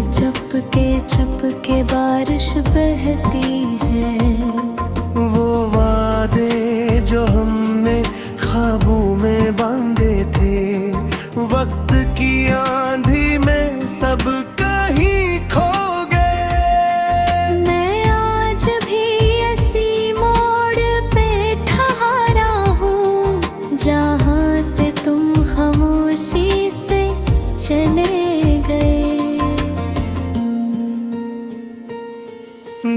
चपके बारिश बहती है। वो वादे जो हमने ख्वाबों में बांधे थे, वक्त की आंधी में सब कहीं खो गए। मैं आज भी इसी मोड़ पे ठहरा हूँ, जहाँ से तुम खामोशी से चले गए।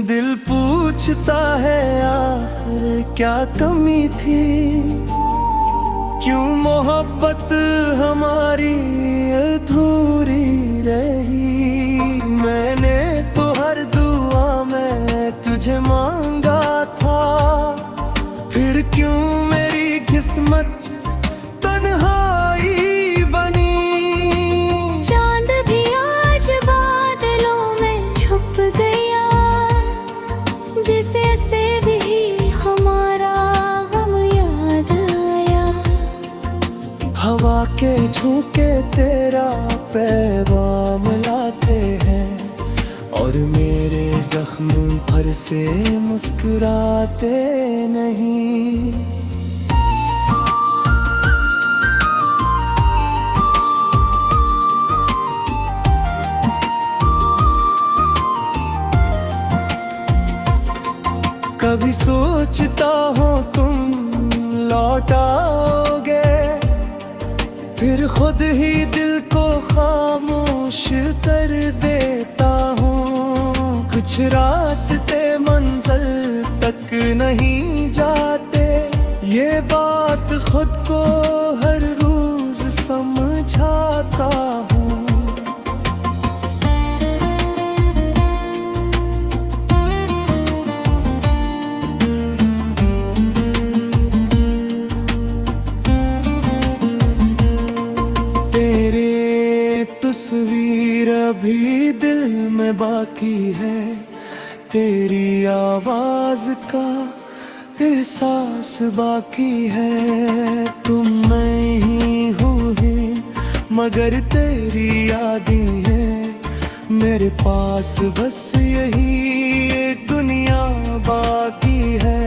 दिल पूछता है आखिर क्या कमी थी, क्यों मोहब्बत हमारी अधूरी रही। मैंने तो हर दुआ में तुझे मांगा था, फिर क्यों मेरी किस्मत तन्हाई बनी। चांद भी आज बादलों में छुप गया, जिसे से भी हमारा गम याद आया। हवा के झोंके तेरा पैगाम लाते हैं, और मेरे जख्म पर से मुस्कुराते नहीं। कभी सोचता हूँ तुम लौट आओगे, फिर खुद ही दिल को खामोश कर देता हूँ। कुछ रास्ते मंजिल तक नहीं जाते, ये बात खुद को हर रोज समझाता हूँ। तस्वीर अभी दिल में बाकी है, तेरी आवाज का एहसास बाकी है। तुम नहीं हुई मगर तेरी यादें हैं मेरे पास, बस यही एक दुनिया बाकी है।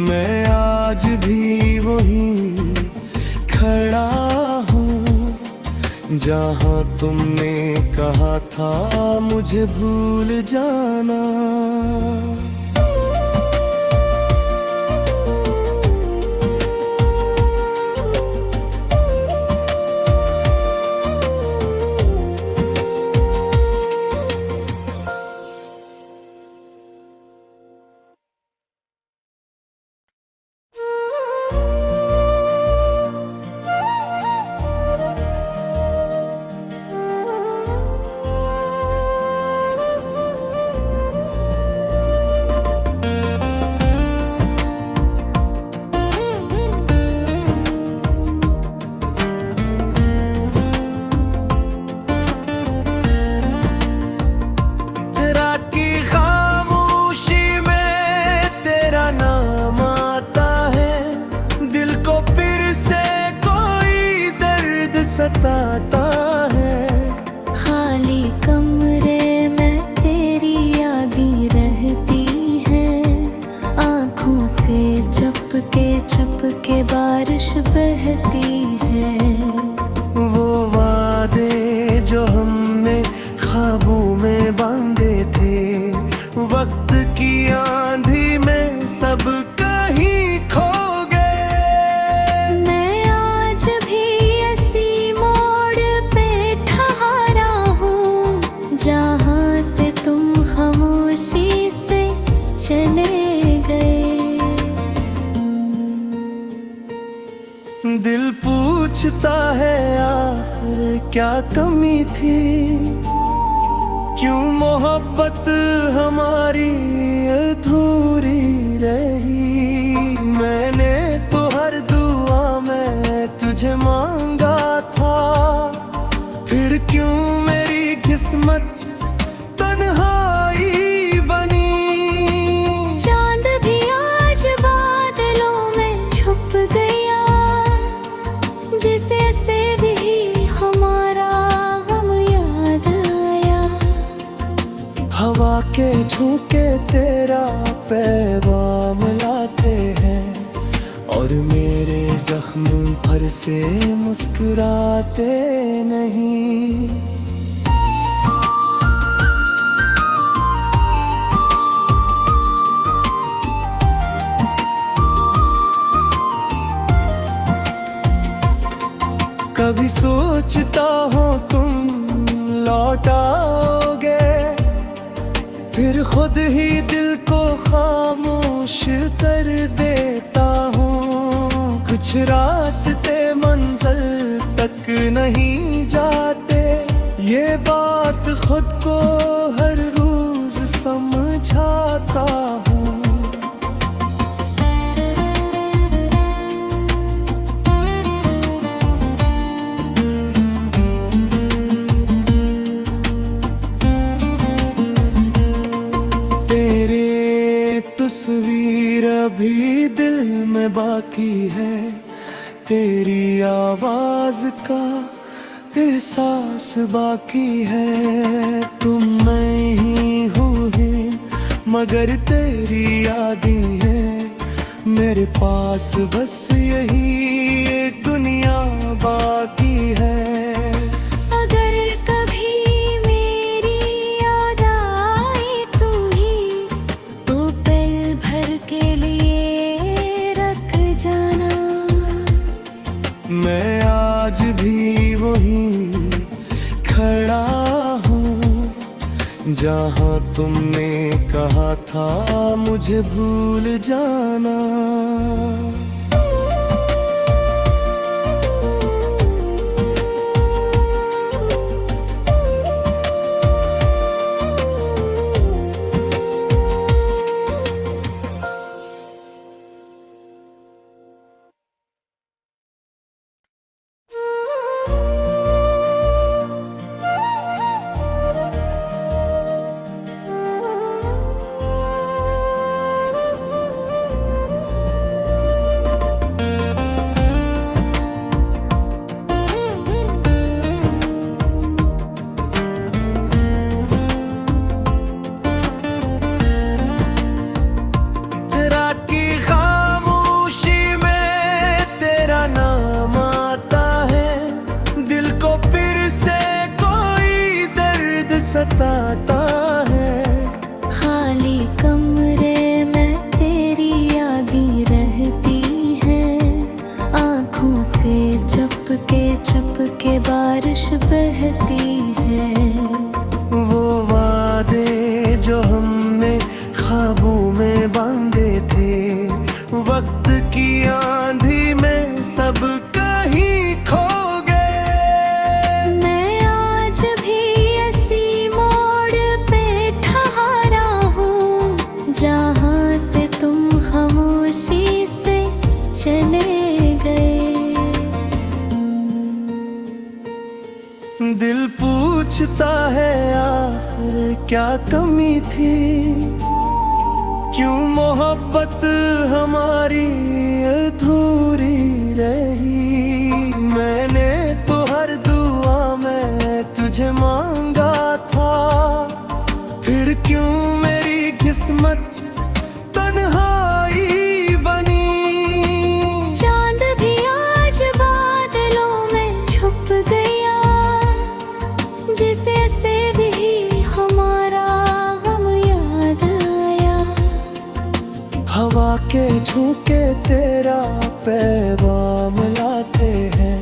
मैं आज भी वहीं खड़ा हूँ, जहाँ तुमने कहा था मुझे भूल जाना। सताता है खाली कमरे में तेरी यादें रहती हैं, आँखों से चपके बारिश बहती है। वो वादे जो हमने ख्वाबों में बांधे थे, वक्त की आंधी में सब कहीं खो चले गए। दिल पूछता है आखिर क्या कमी थी, क्यों मोहब्बत हमारी अधूरी रही। मैंने तो हर दुआ में तुझे मांगा था, फिर क्यों मेरी किस्मत तन्हाई बनी। तेरा पैगाम लाते हैं और मेरे जख्म पर से मुस्कुराते नहीं। कभी सोचता हूँ तुम लौट आओगे, फिर खुद ही दिल को खामोश कर देता हूँ। कुछ रास्ते मंजिल तक नहीं जाते, ये बात खुद को हर रोज समझाता हूँ। तस्वीर अभी दिल में बाकी है, तेरी आवाज का एहसास बाकी है। तुम नहीं हुई मगर तेरी यादें हैं मेरे पास, बस यही एक दुनिया बाकी है। मैं आज भी वहीं खड़ा हूँ जहाँ तुमने कहा था मुझे भूल जाना। सताता है खाली कमरे में तेरी यादें रहती हैं, आँखों से चपके बारिश बहती है। वो वादे जो हमने ख्वाबों में बांधे थे, वक्त की आंधी में सब कहीं खो गए। मैं आज भी ऐसी मोड़ पे ठहरा हूँ जहाँ से तुम खामोशी से चले गए। दिल पूछता है आखिर क्या कमी थी, क्यों मोहब्बत हमारी अधूरी रही। मैंने तो हर दुआ में तुझे मांगा था, फिर क्यों मेरी किस्मत तन्हाई बनी। चांद भी आज बादलों में छुप गया, जिसे भी हमारा हम याद आया। हवा के झोंके तेरा पैगाम लाते हैं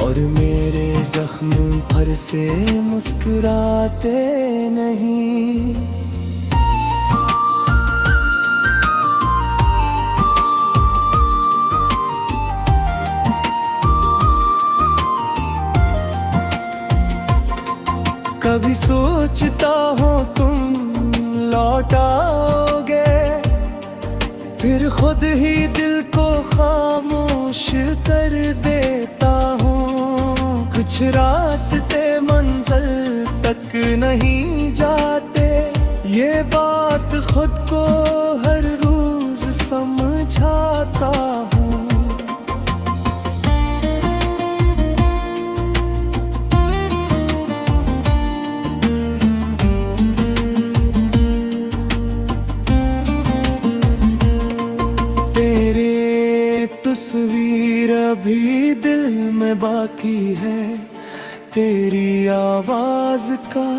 और मेरे जख्म पर से मुस्कुराते नहीं। कभी सोचता हूँ तुम लौट आओगे, फिर खुद ही दिल को खामोश कर देता हूँ। कुछ रास्ते मंजिल तक नहीं जाते, ये बात खुद को हर रोज समझाता हूँ। बाकी है, तेरी आवाज का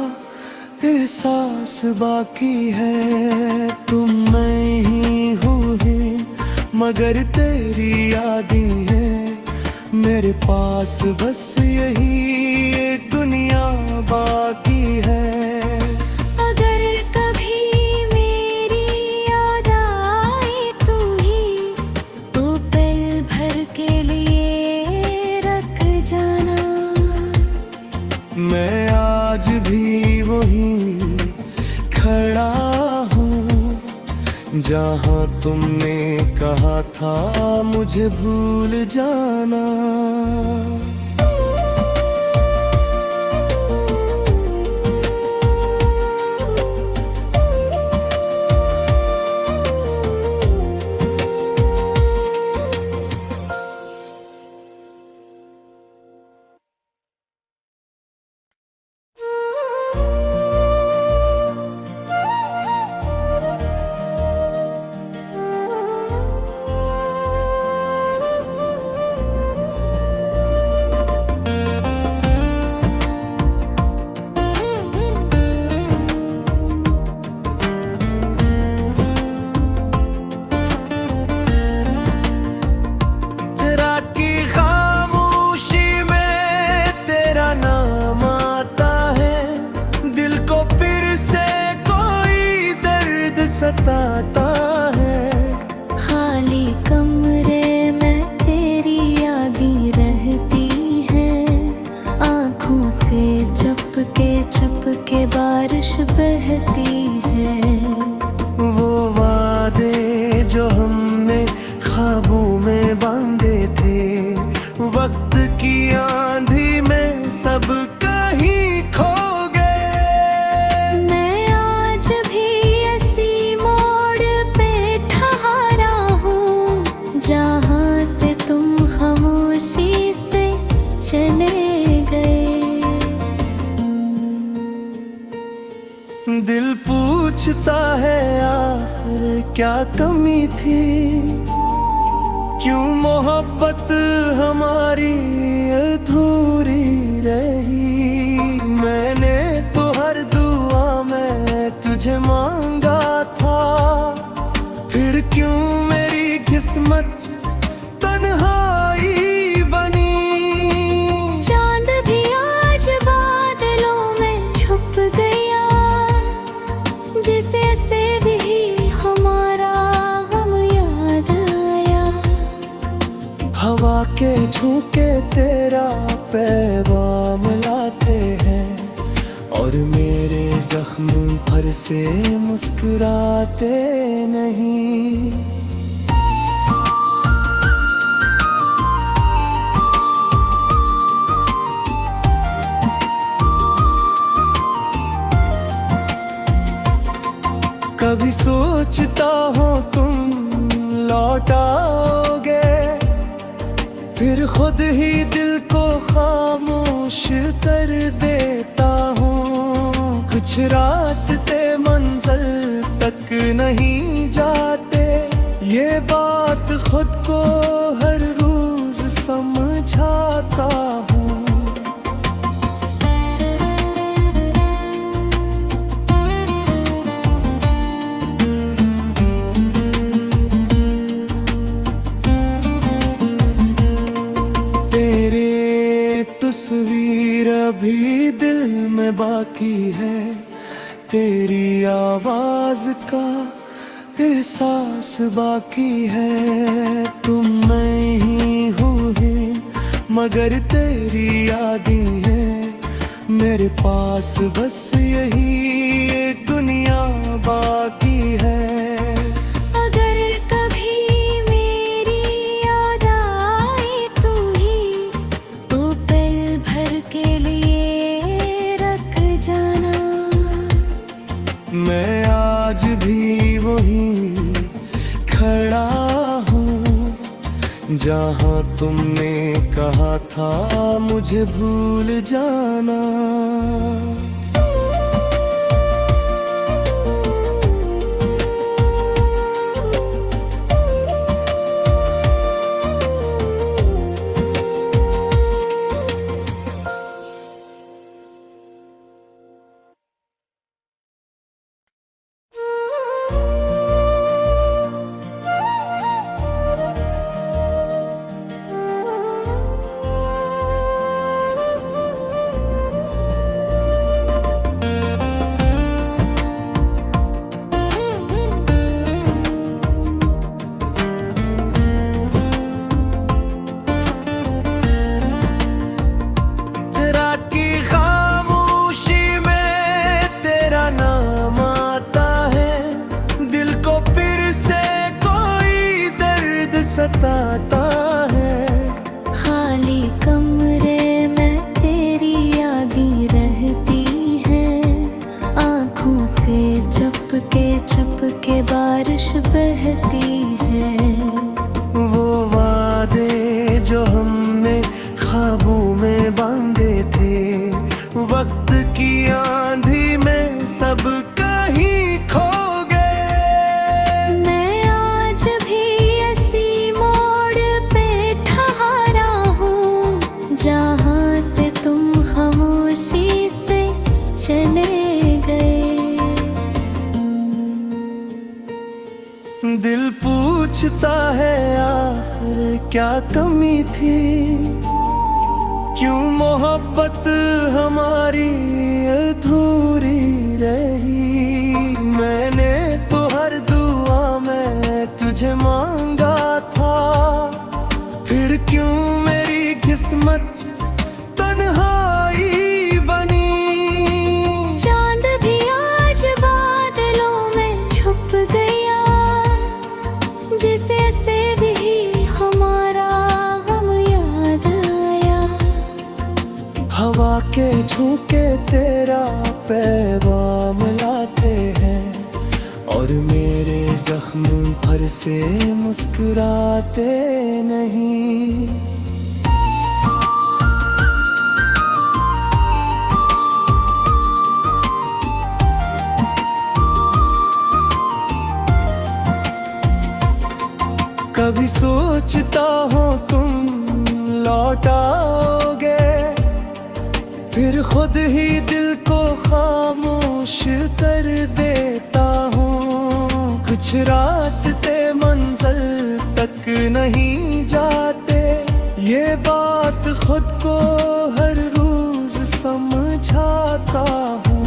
एहसास बाकी है। तुम नहीं हुई मगर तेरी यादें हैं मेरे पास, बस यही एक दुनिया बाकी है। अगर कभी मेरी याद आए तू ही, तो पल भर के लिए रख जाना। मैं आज भी वहीं खड़ा हूँ जहाँ तुमने कहा था मुझे भूल जाना। सताता है खाली कमरे में तेरी यादें रहती हैं, आँखों से चपके बारिश बहती है। वो वादे जो हमने ख्वाबों में बांधे थे, वक्त की आंधी में सब कहीं खो जहाँ से तुम खामोशी से चले गए। दिल पूछता है आखिर क्या कमी थी, क्यों मोहब्बत हमारी अधूरी रही। मैंने तो हर दुआ में तुझे मांगा था, फिर क्यों मेरी किस्मत तन्हाई बनी। चांद भी आज बादलों में छुप गया, जिसे से भी हमारा गम याद आया। हवा के झोंके तेरा पैगाम लाते हैं और मेरे जख्म पर से मुस्कुराते नहीं। कभी सोचता हूँ तुम लौट आओगे, फिर खुद ही दिल को खामोश कर देता हूँ। कुछ रास्ते मंजिल तक नहीं जाते, ये बात खुद को हर रोज समझाता हूँ। तस्वीर अभी दिल में बाकी है, तेरी आवाज का एहसास बाकी है। तुम नहीं हुई मगर तेरी यादें हैं मेरे पास, बस यही एक दुनिया बाकी है। मैं आज भी वहीं खड़ा हूँ जहाँ तुमने कहा था मुझे भूल जाना। के बारिश बहती है। वो वादे जो हमने ख्वाबों में बांधे थे, वक्त की आंधी में सब कहीं खो गए। मैं आज भी इसी मोड़ पे ठहरा हूँ जहाँ से तुम खामोशी से चले गए। दिल पूछता है आखिर क्या कमी थी, क्यों मोहब्बत हमारी अधूरी रही। मैंने तो हर दुआ में तुझे मांगा था, फिर क्यों मेरी किस्मत तन्हाई बनी। चांद भी आज बादलों में छुप गया, जिसे से भी हमारा गम याद आया। हवा के झोंके तेरा पैगाम लाते हैं, और मेरे जख्म पर से मुस्कुराते नहीं। कभी सोचता हूँ तुम लौट आओगे, फिर खुद ही दिल को खामोश कर देता हूँ। कुछ रास्ते मंजिल तक नहीं जाते, ये बात खुद को हर रोज समझाता हूँ।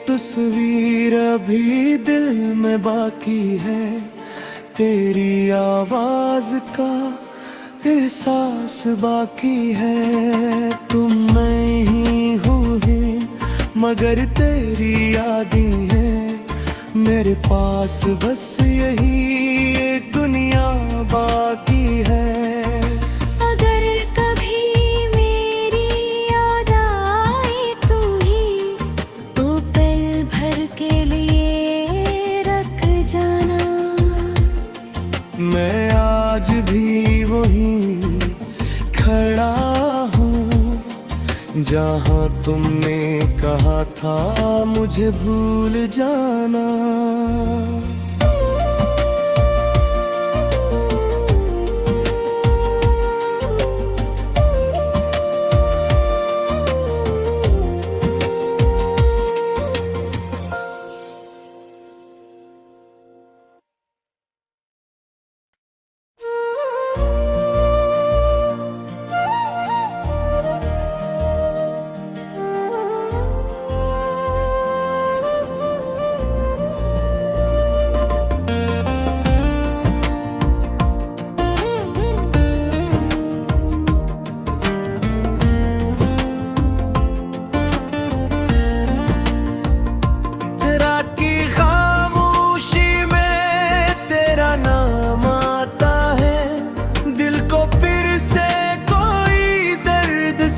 तस्वीर अभी दिल में बाकी है, तेरी आवाज का एहसास बाकी है। तुम नहीं हूँ ही मगर तेरी यादें हैं मेरे पास, बस यही एक दुनिया बाकी है। अगर कभी मेरी याद आए तू ही, तो पल भर के लिए रख जाना। मैं आज भी वहीं खड़ा हूँ जहाँ तुमने कहा था मुझे भूल जाना।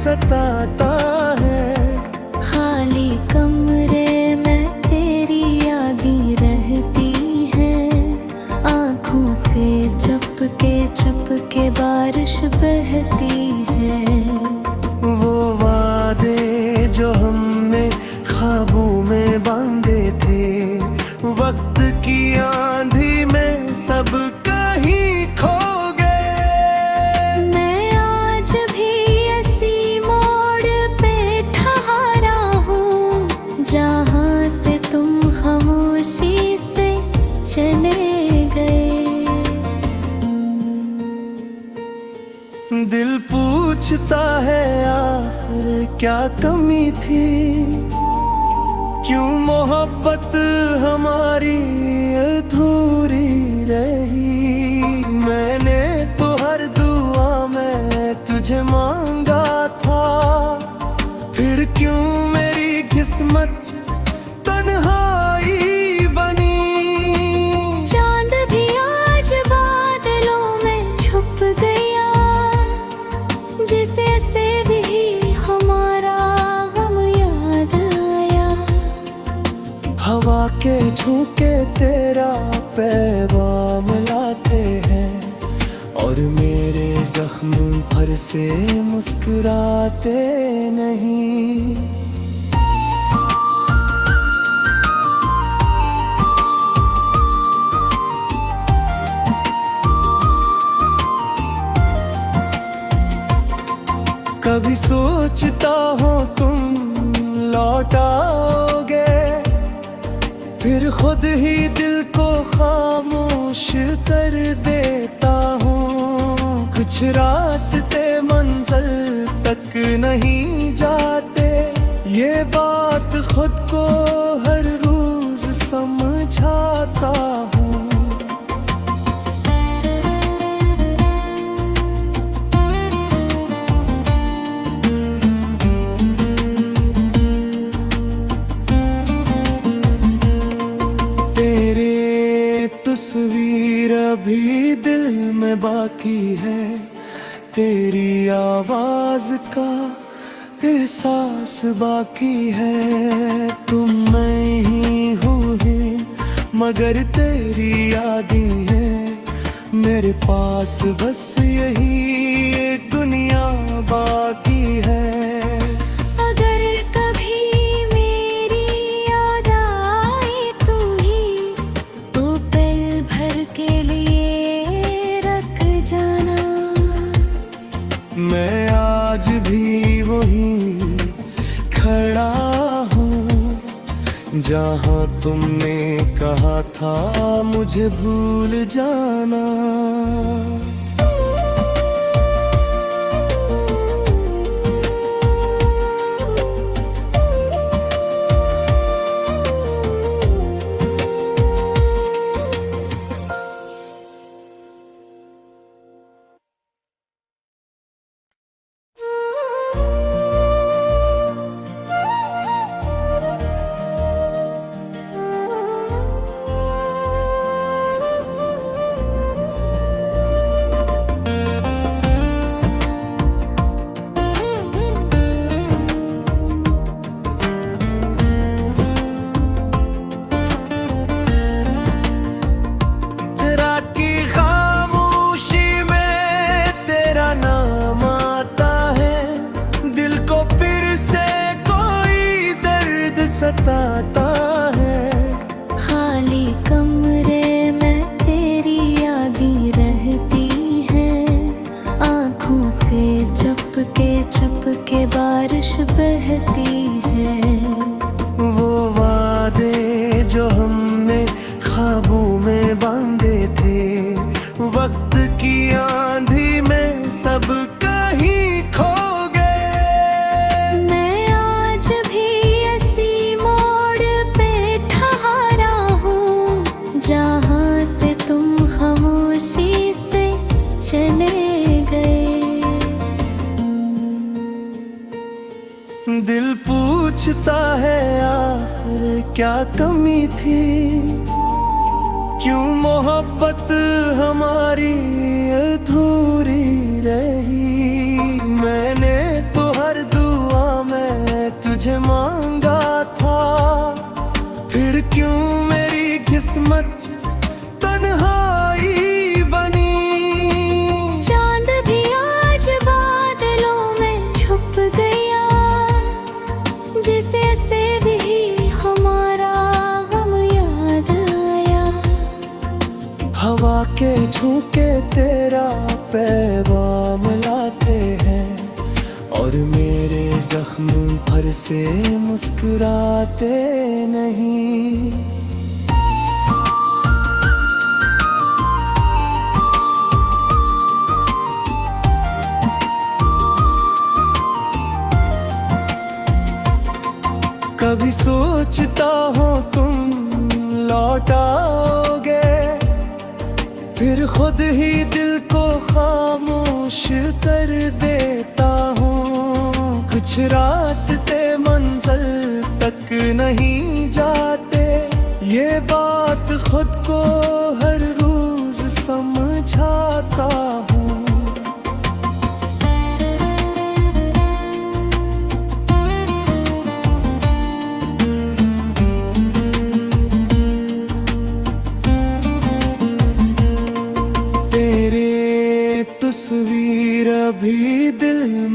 सताता है खाली कमरे में तेरी यादें रहती हैं। आँखों से चपके बारिश बहती है। वो वादे जो हमने ख्वाबों में बांधे थे, वक्त की आंधी में सब कहीं खो जहाँ से तुम खामोशी से चले गए। दिल पूछता है आखिर क्या कमी थी, क्यों मोहब्बत हमारी अधूरी रही। मैंने तो हर दुआ में तुझे मांगा था, फिर क्यों मेरी किस्मत तन्हाई बनी। पैगाम लाते हैं और मेरे जख्म पर से मुस्कुराते नहीं। कभी सोचता हूँ तुम लौट आओगे, फिर खुद ही दिल को खामोश कर देता हूँ। कुछ रास्ते मंजिल तक नहीं जाते, ये बात खुद को हर रोज समझाता हूँ। तस्वीर अभी दिल में बाकी है, तेरी आवाज का एहसास बाकी है। तुम नहीं हुई मगर तेरी यादें हैं मेरे पास, बस यही एक दुनिया बाकी है। मैं आज भी वहीं खड़ा हूँ जहाँ तुमने कहा था मुझे भूल जाना। सताता है खाली कमरे में तेरी यादें रहती हैं, आँखों से चपके बारिश बहती है। वो वादे जो हमने ख्वाबों में बांधे थे, वक्त की आंधी में सब कहीं खो जहाँ से तुम खामोशी से चले गए। दिल पूछता है आखिर क्या कमी थी, क्यों मोहब्बत हमारी अधूरी रही। मैंने तो हर दुआ में तुझे मांगा था, फिर क्यों मेरी किस्मत तन्हाई बनी। चांद भी आज बादलों में छुप गया, जिसे भी हमारा गम याद आया। हवा के झोंके तेरा पैगाम लाते हैं और मेरे जख्म पर से मुस्कुराते नहीं। कभी सोचता हूँ तुम लौट आओगे, फिर खुद ही दिल को खामोश कर देता हूँ। कुछ रास्ते मंजिल तक नहीं जाते, ये बात खुद को हर रोज समझाता हूँ।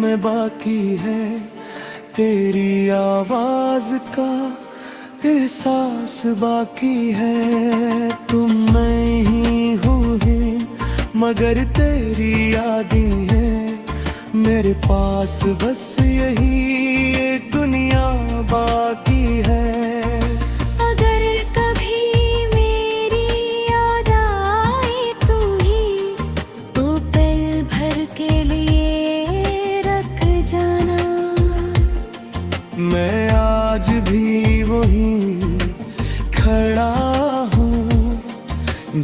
में बाकी है तेरी आवाज का एहसास बाकी है। तुम नहीं हुई मगर तेरी यादें हैं मेरे पास, बस यही एक दुनिया बाकी है। अगर कभी मेरी याद आए तू ही तो पल भर के लिए रख जाना। मैं आज भी वहीं खड़ा हूँ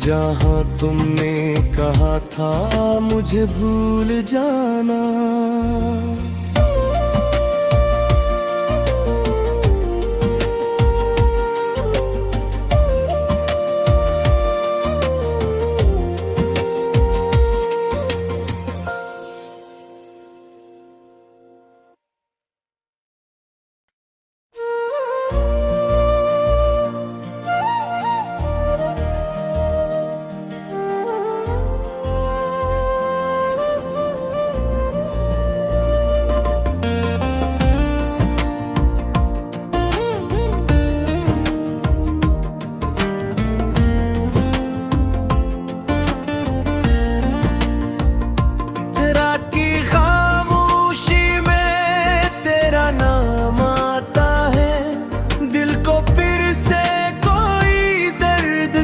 जहाँ तुमने कहा था मुझे भूल जाना।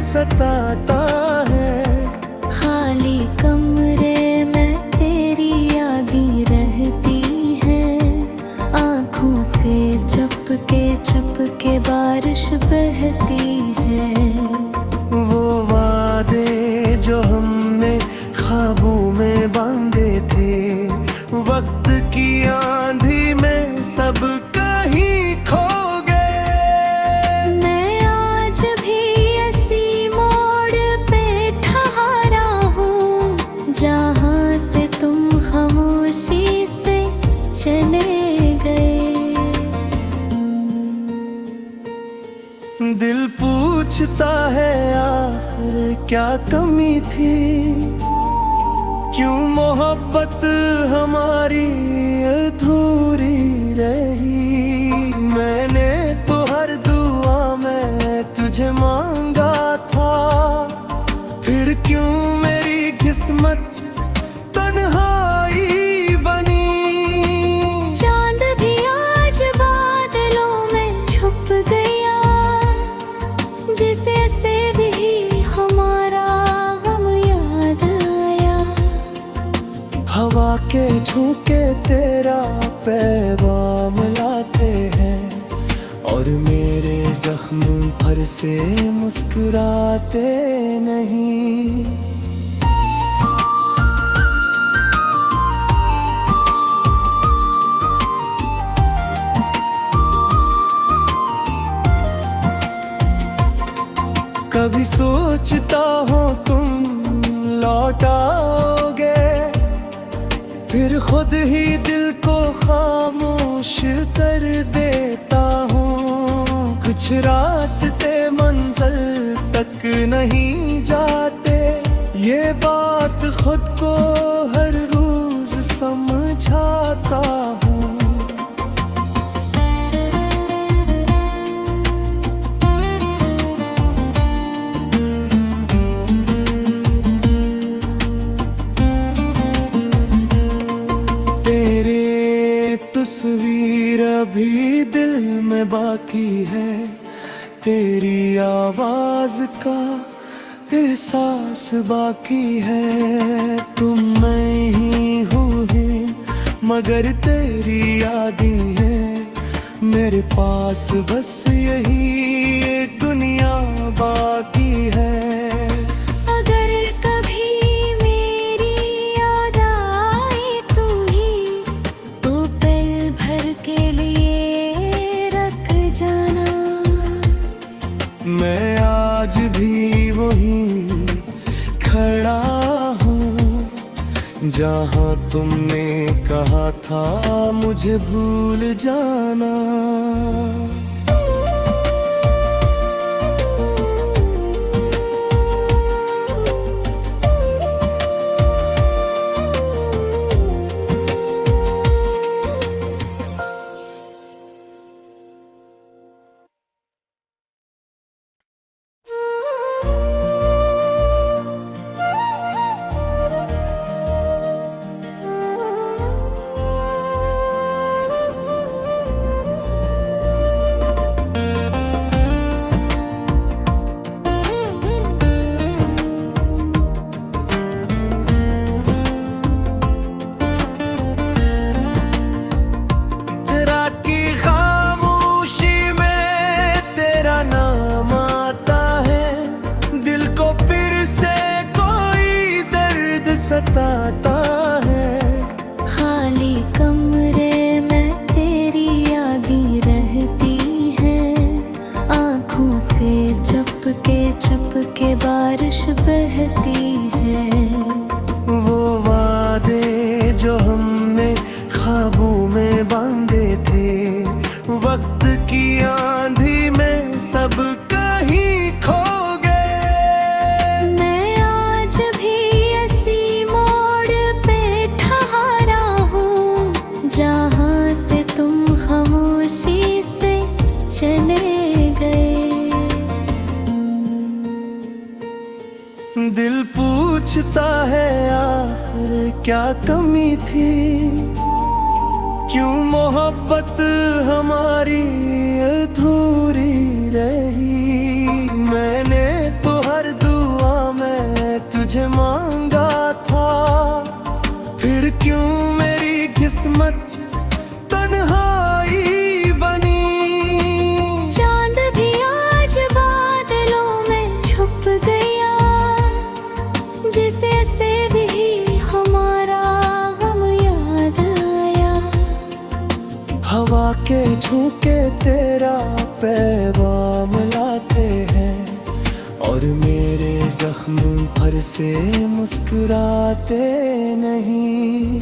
सताता है खाली कमरे में तेरी यादें रहती हैं, आँखों से चपके बारिश बहती है। वो वादे जो हमने ख्वाबों में बांधे थे, वक्त की आंधी में सब कहीं खो गए। मैं आज भी इसी मोड़ पे ठहरा हूँ जहाँ से तुम खामोशी से चले गए। दिल पूछता है आखिर क्या कमी थी, क्यों मोहब्बत हमारी अधूरी रही। मैंने तो हर दुआ में तुझे मांगा था, फिर क्यों मेरी किस्मत तन्हाई बनी। चांद भी आज बादलों में छुप गया, जिसे भी हमारा हम याद आया। हवा के झोंके तेरा पैगाम लाते हैं और मेरे जख्म पर से मुस्कुराते नहीं। कभी सोचता हूँ तुम लौट आओगे, फिर खुद ही दिल को खामोश कर देता हूँ। कुछ रास्ते मंजिल तक नहीं जाते, ये बात खुद को हर रोज समझाता हूँ। तस्वीर अभी दिल में बाकी है, तेरी आवाज का एहसास बाकी है। तुम नहीं हुई मगर तेरी यादें हैं मेरे पास, बस यही एक दुनिया बाकी है। मैं आज भी वहीं खड़ा हूँ जहाँ तुमने कहा था मुझे भूल जाना। सताता है। खाली कमरे में तेरी यादें रहती हैं, आँखों से चपके बारिश बहती है। वो वादे जो हमने ख्वाबों में बांधे थे, वक्त की आंधी में सब कहीं खो गए। मैं आज भी इसी मोड़ पे ठहरा हूँ, जहाँ से तुम खामोशी से चले गए। दिल पूछता है आखिर क्या कमी थी, क्यों मोहब्बत हमारी अधूरी रही। मैंने तो हर दुआ में तुझे मांगा था, फिर क्यों मेरी किस्मत तन्हाई बनी। चांद भी आज बादलों में छुप गया, जिसे से भी हमारा गम याद आया। हवा के झोंके तेरा पैगाम लाते हैं, और मेरे जख्म पर से मुस्कुराते नहीं।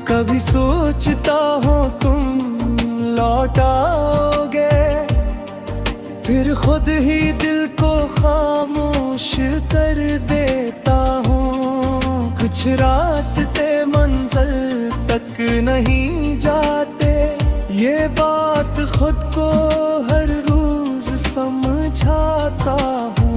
कभी सोचता हूँ तुम लौट आओगे, फिर खुद ही दिल को खामोश कर देता हूँ। कुछ रास्ते मंजिल तक नहीं जाते, ये बात खुद को हर रोज समझाता हूँ।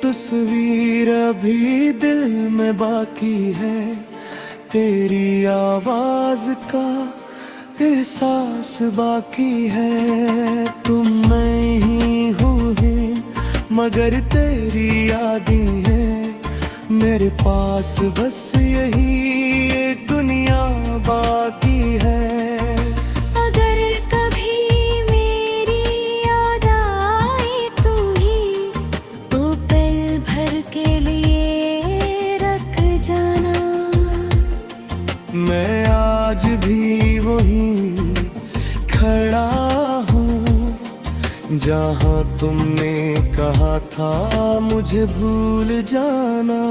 तस्वीर अभी दिल में बाकी है, तेरी आवाज का एहसास बाकी है। तुम नहीं हुए मगर तेरी यादें हैं मेरे पास, बस यही एक दुनिया बाकी है। मैं आज भी वहीं खड़ा हूँ, जहाँ तुमने कहा था मुझे भूल जाना।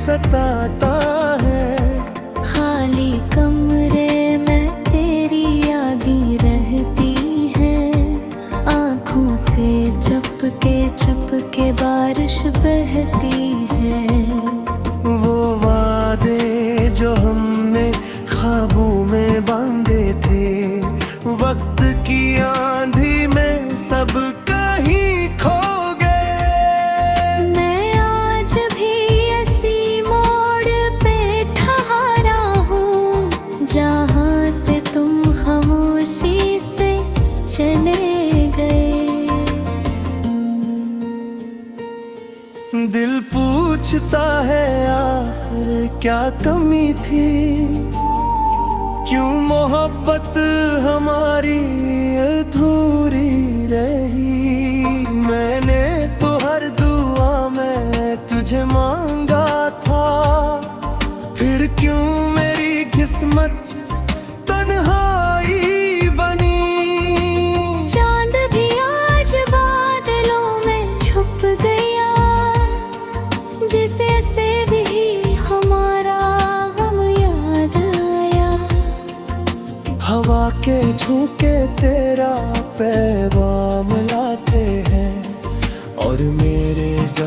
सताता है। खाली कमरे में तेरी यादें रहती हैं, आँखों से चपके बारिश बहती है। वो वादे जो हमने ख्वाबों में बांधे थे, वक्त की आंधी में सब कहीं खो गए। मैं आज भी इसी मोड़ पे ठहरा हूँ, जहाँ से तुम खामोशी से चले गए। दिल पूछता है आखिर क्या कमी थी, क्यों मोहब्बत हमारी अधूरी रही। मैंने तो हर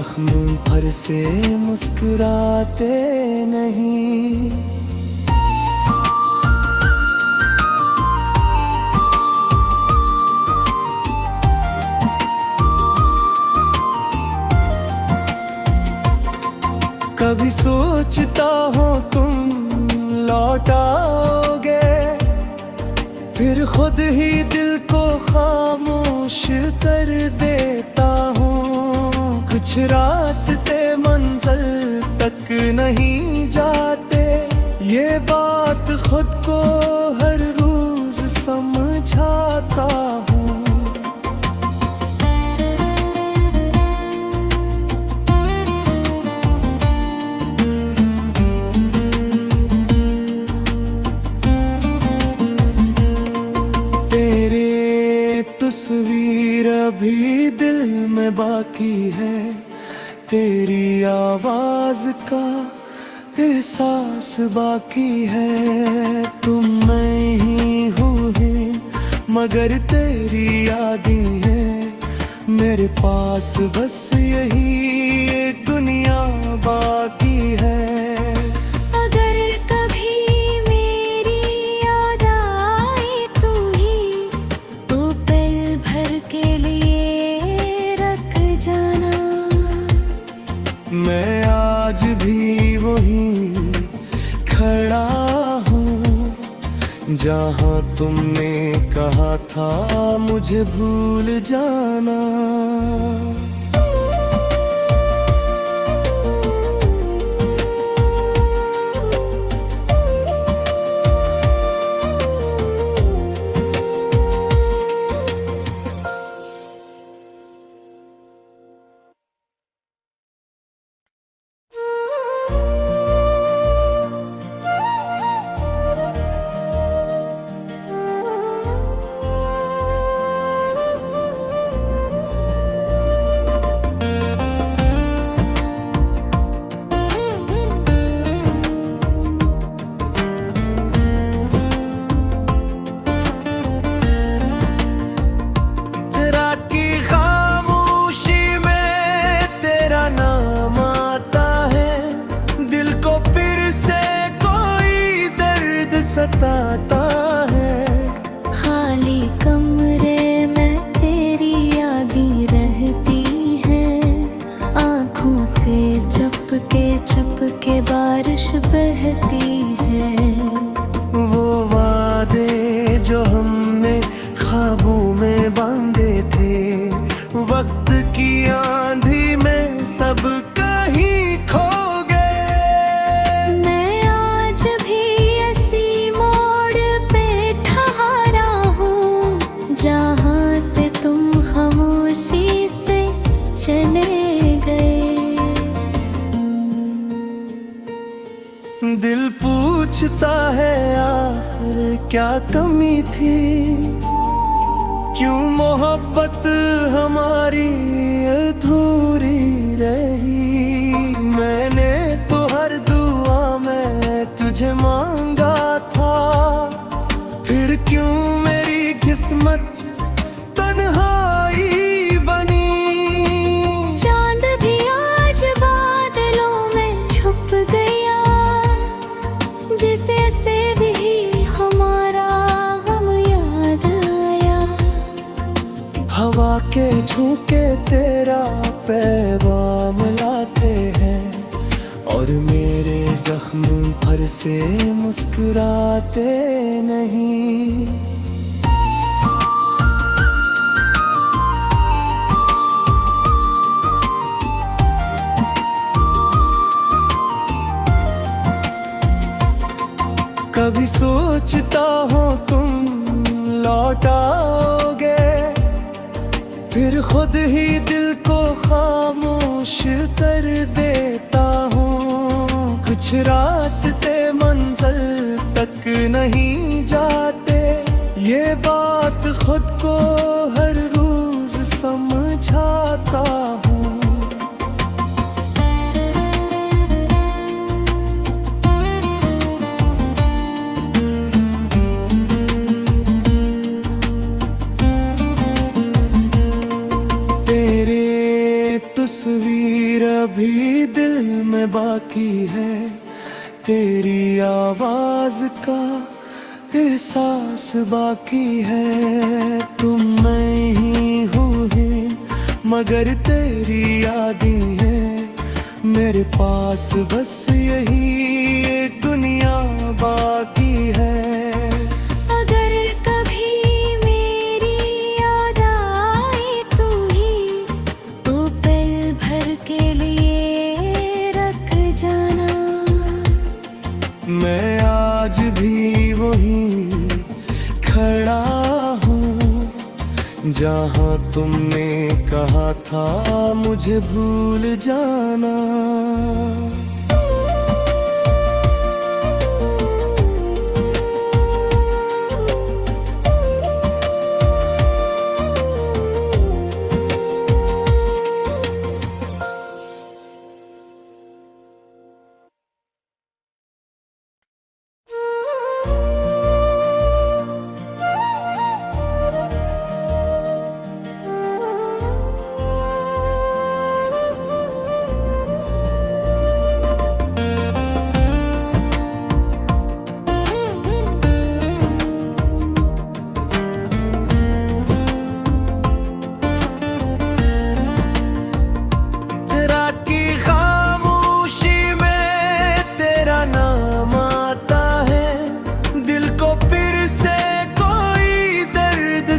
जख्म पर से मुस्कुराते नहीं। कभी सोचता हूँ तुम लौट आओगे, फिर खुद ही दिल को खामोश कर देता हूँ। कुछ रास्ते मंजिल तक नहीं जाते, ये बात खुद को हर रोज समझाता हूँ। तस्वीर अभी दिल में बाकी है, तेरी आवाज का एहसास बाकी है। तुम नहीं हुई मगर तेरी यादें हैं मेरे पास, बस यही एक दुनिया बाकी है। मैं आज भी वहीं खड़ा हूँ जहाँ तुमने कहा था मुझे भूल जाना। सताता है खाली कमरे में तेरी यादें रहती हैं, आँखों से चपके बारिश बहती है। वो वादे जो हमने ख्वाबों में बांधे थे, वक्त की आंधी में सब कहीं खो चले गए। दिल पूछता है आखिर क्या कमी थी, क्यों मोहब्बत हमारी अधूरी रही। मैंने तो हर दुआ में तुझे मांगा था, फिर क्यों मेरी किस्मत तन्हाई जिसे भी हमारा हम याद आया। हवा के झोंके तेरा पैगाम लाते हैं और मेरे जख्म पर से मुस्कुराते नहीं। कभी सोचता हूँ तुम लौट आओगे, फिर खुद ही दिल को खामोश कर देता हूँ। कुछ रास्ते मंजिल तक नहीं जाते, ये बात खुद को हर रोज समझाता हूँ। तस्वीर अभी दिल में बाकी है, तेरी आवाज का एहसास बाकी है। तुम नहीं हुई मगर तेरी यादें हैं मेरे पास, बस यही एक दुनिया बाकी है। अगर कभी मेरी याद आए तुम्हें तो पल भर के लिए रख जाना। मैं आज भी वहीं खड़ा हूँ जहाँ तुमने कहा था मुझे भूल जाना।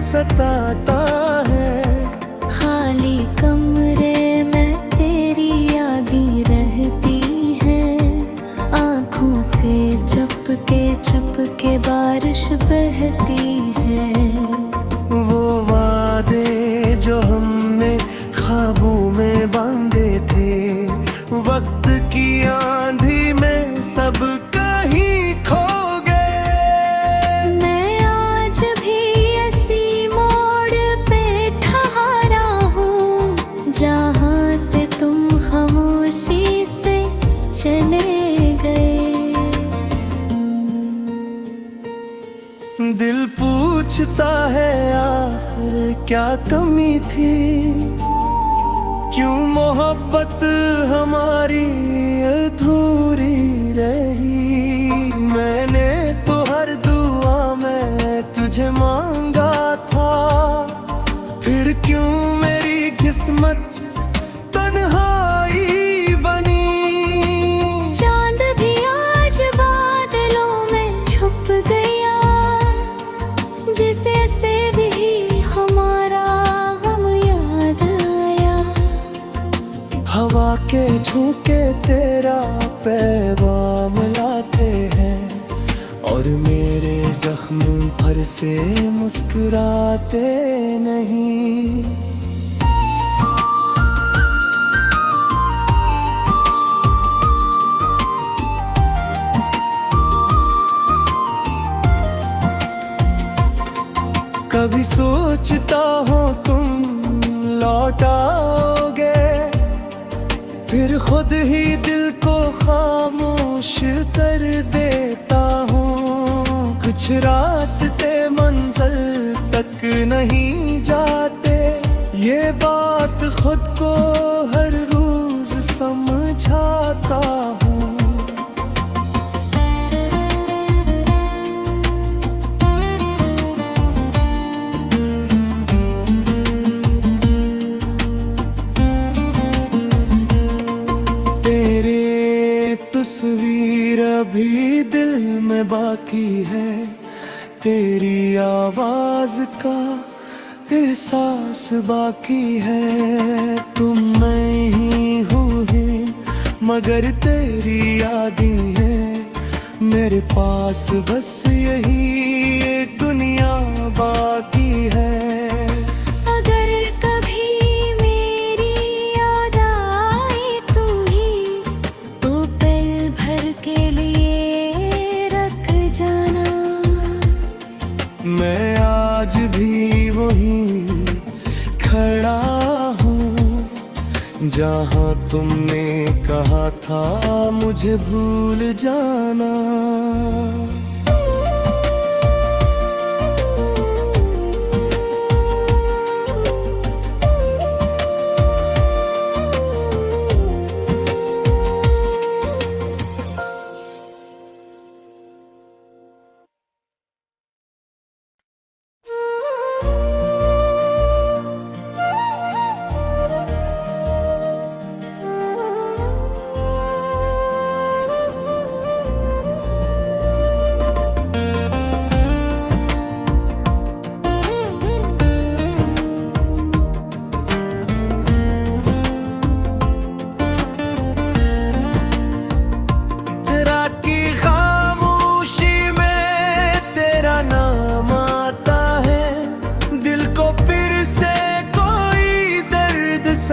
सताता है खाली कमरे में तेरी यादें रहती हैं, आँखों से चपके बारिश बहती है। वो वादे जो हमने ख्वाबों में बांधे थे, वक्त की आंधी में सब कहीं खो जहाँ से तुम खामोशी से चले गए। दिल पूछता है आखिर क्या कमी थी, क्यों मोहब्बत हमारी अधूरी रही। मैंने तो हर दुआ में तुझे मांगा था, फिर क्यों मेरी किस्मत तन्हाई बनी। चांद भी आज बादलों में छुप गया, जिसे भी हमारा गम याद आया। हवा के झोंके तेरा पैगाम लाते हैं और मेरे जख्म पर से मुस्कुराते नहीं। कभी सोचता हूँ तुम लौट आओगे, फिर खुद ही दिल को खामोश कर देता हूँ। कुछ रास्ते मंजिल तक नहीं जाते, ये बात खुद को हर रोज समझाता हूँ। तस्वीर अभी दिल में बाकी है, तेरी आवाज का एहसास बाकी है। तुम नहीं हुई मगर तेरी यादें हैं मेरे पास, बस यही एक दुनिया बाकी है। मैं आज भी वहीं खड़ा हूँ जहाँ तुमने कहा था मुझे भूल जाना।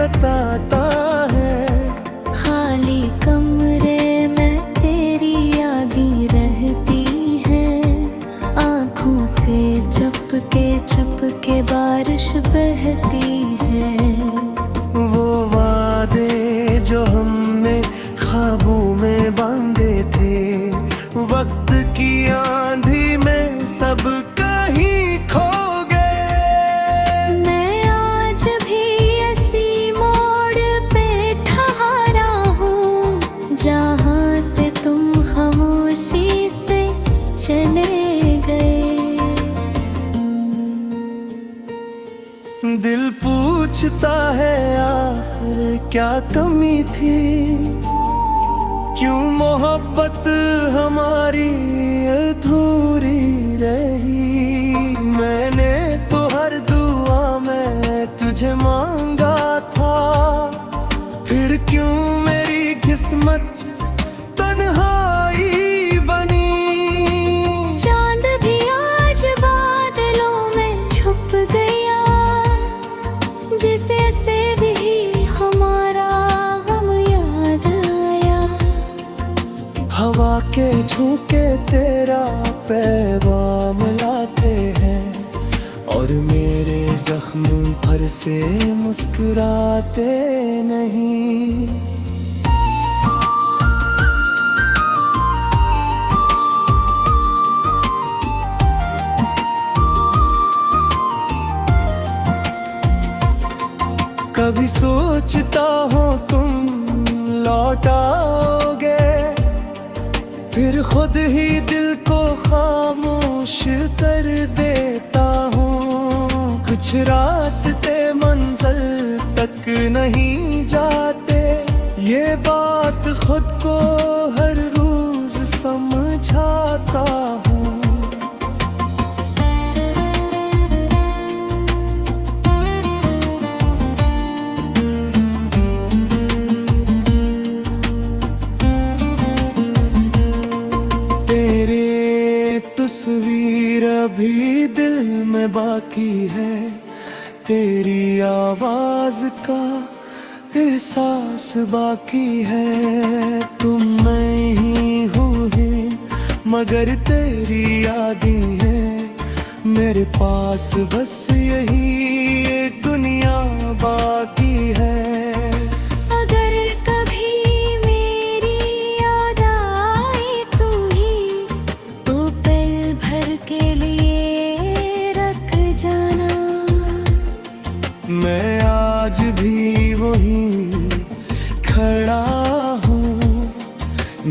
सताता है। खाली कमरे में तेरी यादें रहती है, आँखों से चपके बारिश बहती है। वो वादे जो हमने ख्वाबों में बांधे थे, वक्त की आंधी में सब कहीं खो गए। मैं आज भी इसी मोड़ पे ठहरा हूँ, जहाँ से तुम खामोशी से चले गए। दिल पूछता है आखिर क्या कमी थी, क्यों मोहब्बत हमारी अधूरी रही। मैंने तो हर दुआ में तुझे मांगा था, फिर क्यों मेरी किस्मत तन्हाई बनी। चांद भी आज बादलों में छुप गया, जिसे से भी हमारा हम याद आया। हवा के झोंके तेरा पैगाम लाते हैं, और मेरे जख्म पर से मुस्कुराते नहीं। कभी सोचता हूँ तुम लौट आओगे, फिर खुद ही दिल को खामोश कर देता हूँ। कुछ रास्ते मंजिल तक नहीं जाते, ये बात खुद को हर रोज समझाता हूँ। तस्वीर अभी दिल में बाकी है, तेरी आवाज का एहसास बाकी है। तुम नहीं हुई मगर तेरी यादें हैं मेरे पास, बस यही एक दुनिया बाकी है। मैं आज भी वहीं खड़ा हूँ,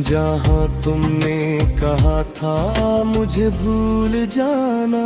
जहाँ तुमने कहा था मुझे भूल जाना।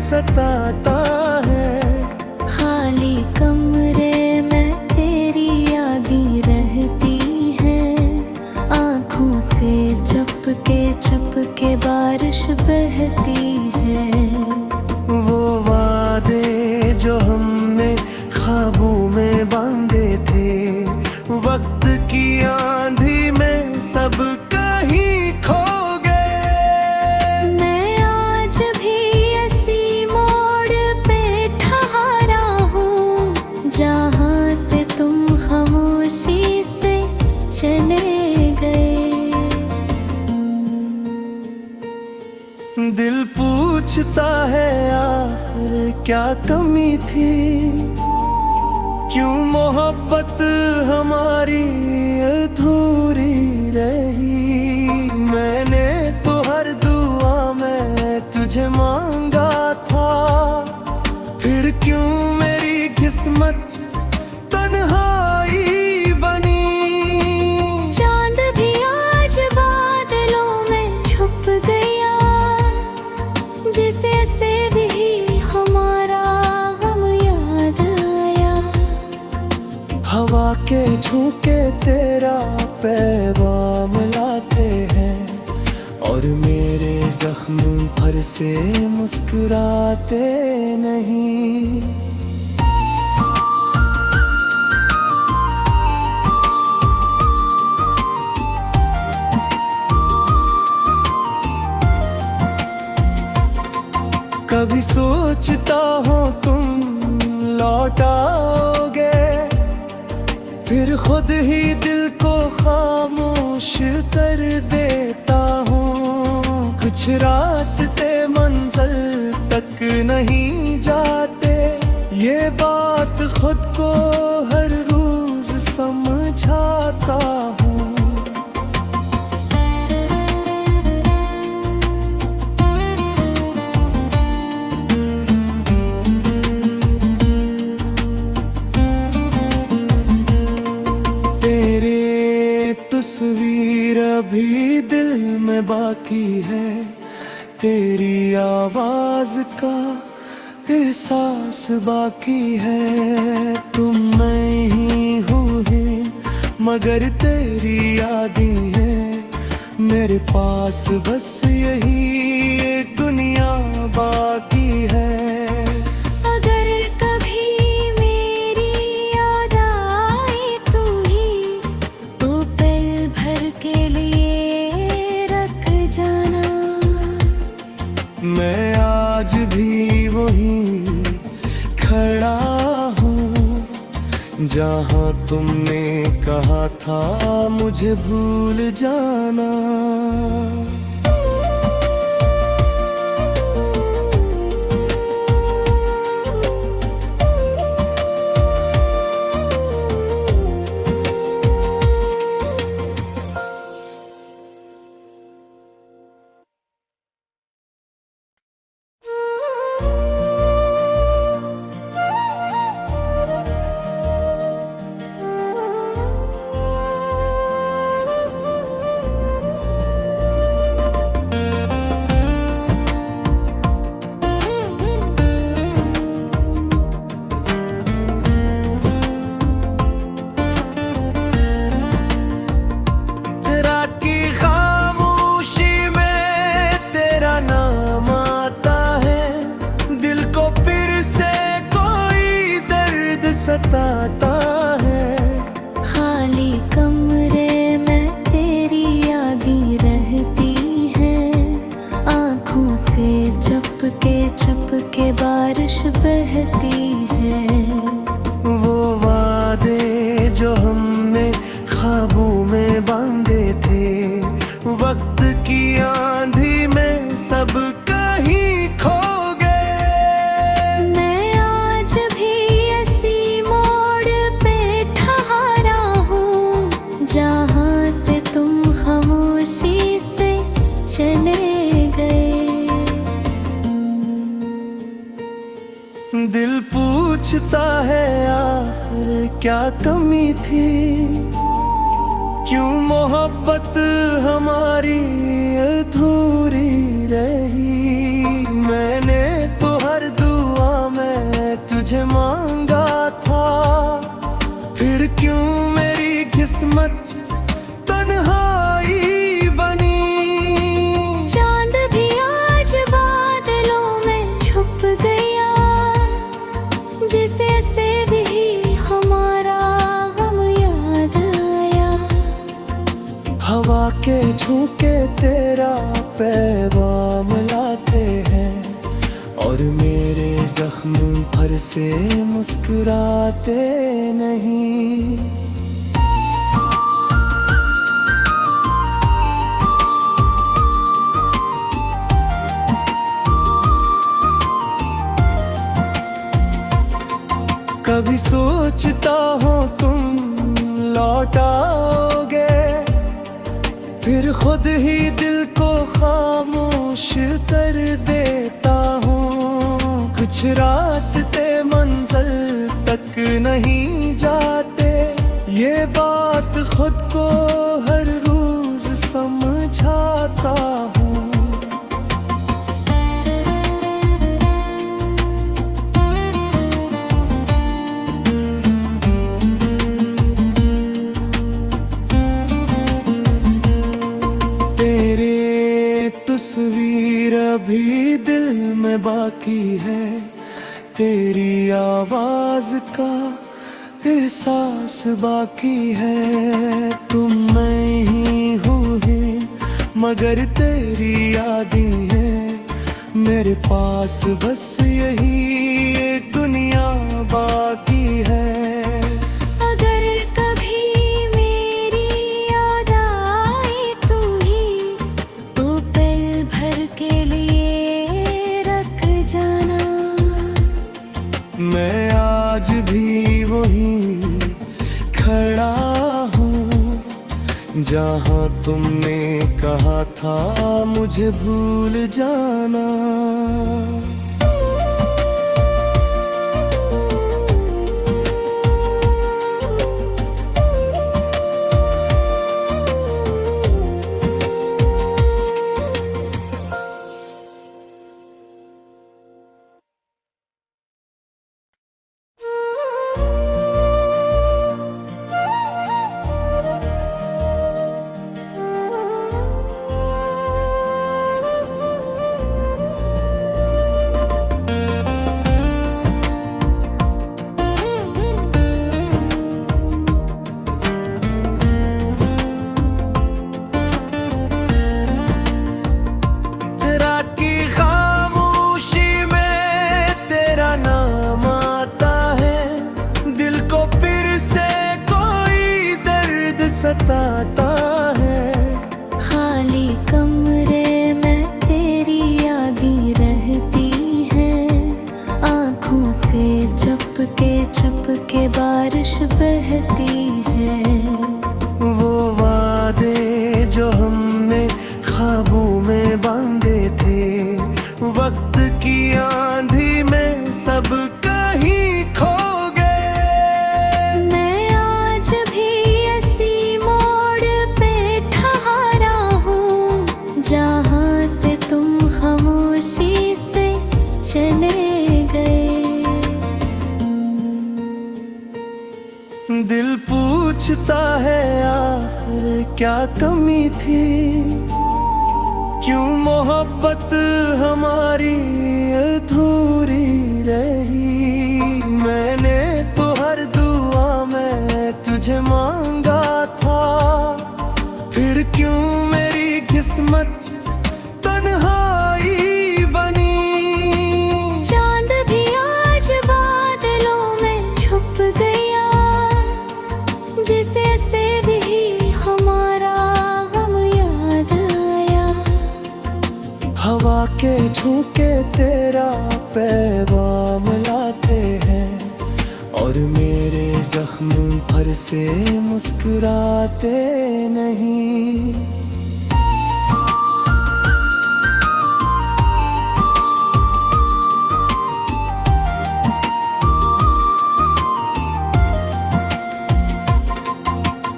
सताता है। खाली कमरे में तेरी यादें रहती हैं, आँखों से चपके बारिश बहती है। वो वादे जो हमने ख्वाबों में बांधे थे, वक्त की आंधी में सब कहीं खो जहाँ से तुम खामोशी से चले गए। दिल पूछता है आखिर क्या कमी थी, क्यों मोहब्बत हमारी अधूरी रही। मैंने तो हर और मेरे जख्म पर से मुस्कुराते नहीं। कभी सोचता हूँ तुम लौट आओगे, फिर खुद ही दिल को खामोश कर देता हूँ। कुछ रास्ते मंजिल तक नहीं जाते, ये बात खुद को हर रोज समझाता हूँ। तस्वीर अभी दिल में बाकी है, तेरी आवाज का एहसास बाकी है। तुम नहीं हुई मगर तेरी यादें हैं मेरे पास, बस यही एक दुनिया बाकी है। मैं आज भी वहीं खड़ा हूँ जहाँ तुमने कहा था मुझे भूल जाना। सताता है खाली कमरे में तेरी यादें रहती हैं, आँखों से चपके बारिश बहती है। वो वादे जो हमने ख्वाबों में बांधे थे, वक्त की आंधी में सब कहीं खो गए। मैं आज भी ऐसी मोड़ पे ठहरा हूँ जहाँ से तुम खामोशी से चले गए। दिल पूछता है आखिर क्या कमी थी, क्यों मोहब्बत हमारी अधूरी रही। मैंने तो हर दुआ में तुझे मांगा था, फिर क्यों मेरी किस्मत तन्हाई बनी। चांद भी आज बादलों में छुप गया, जिसे से भी हमारा गम याद आया। हवा के झोंके तेरा पैगाम लाते हैं और मेरे जख्म पर से मुस्कुराते नहीं। कभी सोचता हूँ तुम लौट आओगे, फिर खुद ही दिल को खामोश कर देता हूँ। कुछ रास्ते मंजिल तक नहीं जाते, ये बात खुद को हर रोज समझाता हूँ। तस्वीर अभी दिल में बाकी है, तेरी आवाज का एहसास बाकी है। तुम मैं ही हूँ मगर तेरी यादें हैं मेरे पास, बस यही एक दुनिया बाकी है। अगर कभी मेरी याद आए तू ही, तो पल भर के लिए रख जाना। मैं आज भी वहीं खड़ा हूँ जहाँ तुमने कहा था मुझे भूल जाना। सताता है खाली कमरे में तेरी यादें रहती हैं, आँखों से चपके बारिश बहती है। वो वादे जो हमने ख्वाबों में बांधे थे, वक्त की आंधी में सब कहीं खो जहाँ से तुम खामोशी से चले गए। दिल पूछता है आखिर क्या कमी थी, क्यों मोहब्बत हमारी अधूरी रही। मैंने तो हर दुआ में तुझे मांगा था, फिर क्यों मेरी किस्मत तन्हाई बनी। चांद भी आज बादलों में छुप गया, जिसे से भी हमारा हम याद आया। हवा के झोंके तेरा पैगाम लाते हैं और मेरे जख्म पर से मुस्कुराते नहीं।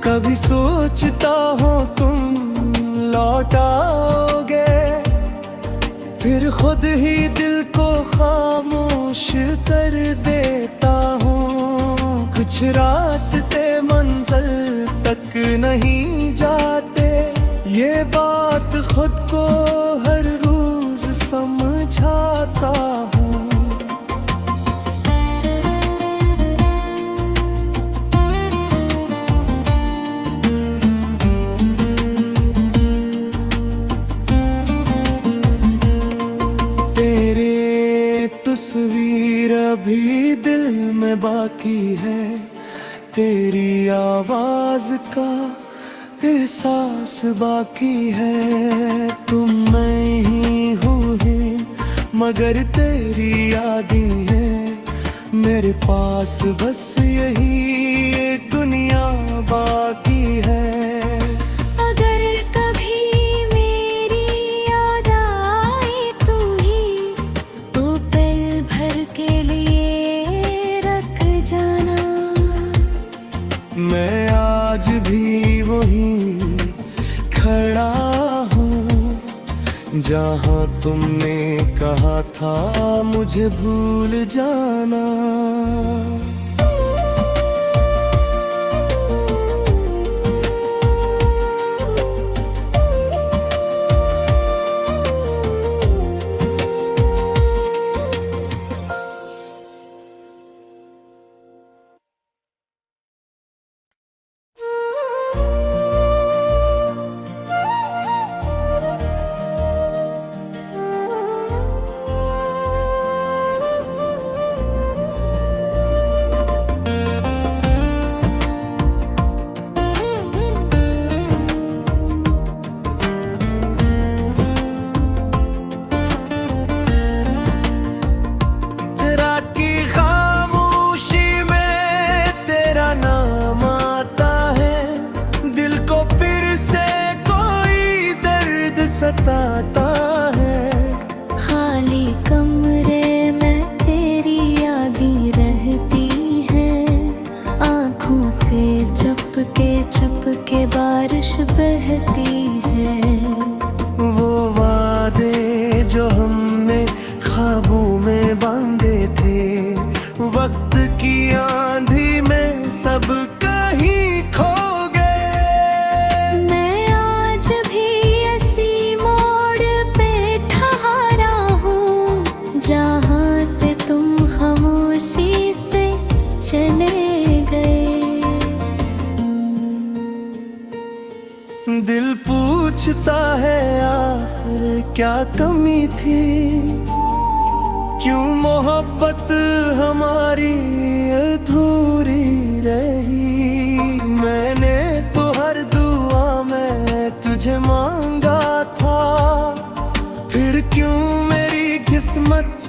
कभी सोचता हूँ तुम लौट आओगे, फिर खुद ही दिल को खामोश कर देता हूँ। कुछ रास्ते मंजिल तक नहीं जाते, ये बात खुद को हर रोज समझाता हूँ। तस्वीर अभी दिल में बाकी है, तेरी आवाज का एहसास बाकी है। तुम मैं ही हूँ मगर तेरी यादें हैं मेरे पास, बस यही एक दुनिया बाकी है। मैं आज भी वहीं खड़ा हूँ जहाँ तुमने कहा था मुझे भूल जाना। सहता है। खाली कमरे में तेरी यादें रहती हैं, आँखों से चपके बारिश बहती है। वो वादे जो हमने ख्वाबों में बांधे थे, वक्त की आंधी में सब कहीं खो गए। मैं आज भी इसी मोड़ पे ठहरा हूँ, जहाँ से तुम खामोशी से चले गए। दिल पूछता है आखिर क्या कमी थी, क्यों मोहब्बत हमारी अधूरी रही। मैंने तो हर दुआ में तुझे मांगा था, फिर क्यों मेरी किस्मत